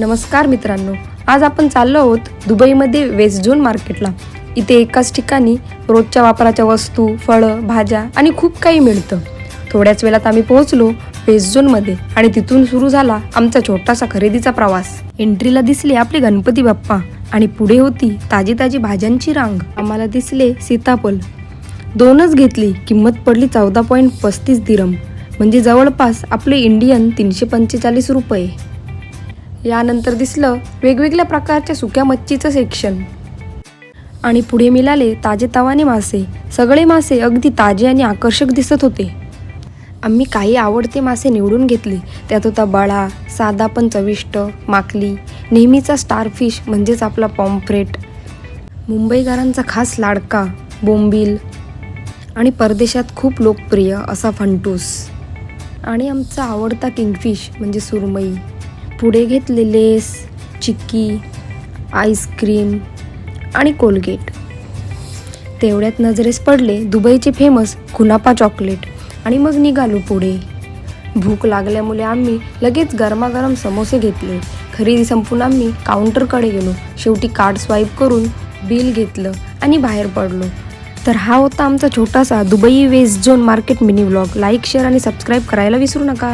नमस्कार मित्रांनो, आज आपण चाललो आहोत दुबईमध्ये वेस्ट झोन मार्केटला. इथे एकाच ठिकाणी रोजच्या वापराच्या वस्तू, फळं, भाज्या आणि खूप काही मिळतं. थोड्याच वेळात आम्ही पोहोचलो वेस्ट झोनमध्ये आणि तिथून सुरू झाला आमचा छोटासा खरेदीचा प्रवास. एंट्रीला दिसले आपले गणपती बाप्पा आणि पुढे होती ताजी ताजी भाज्यांची रांग. आम्हाला दिसले सीताफळ. दोनच घेतली. किंमत पडली 14.35 दिरम, म्हणजे जवळपास आपले इंडियन 345 रुपये. यानंतर दिसलं वेगवेगळ्या प्रकारच्या सुक्या मच्छीचं सेक्शन आणि पुढे मिळाले ताजे तवाने मासे. सगळे मासे अगदी ताजे आणि आकर्षक दिसत होते. आम्ही काही आवडते मासे निवडून घेतले. त्यात होता बळा, साधा पण चविष्ट, माकली, नेहमीचा स्टारफिश म्हणजेच आपला पॉम्फ्रेट, मुंबईकरांचा खास लाडका बोंबील आणि परदेशात खूप लोकप्रिय असा फंटूस आणि आमचा आवडता किंगफिश म्हणजे सुरमई. पुढे घेतले लेस, चिक्की, आईस्क्रीम आणि कोलगेट. तेवढ्यात नजरेस पडले दुबईचे फेमस कुनाफा चॉकलेट आणि मग निघालो पुढे. भूक लागल्यामुळे आम्ही लगेच गरमागरम समोसे घेतले. खरेदी संपून आम्ही काउंटरकडे गेलो. शेवटी कार्ड स्वाईप करून बिल घेतलं आणि बाहेर पडलो. तर हा होता आमचा छोटासा Dubai waste zone market mini vlog. Like, share आणि सबस्क्राईब करायला विसरू नका.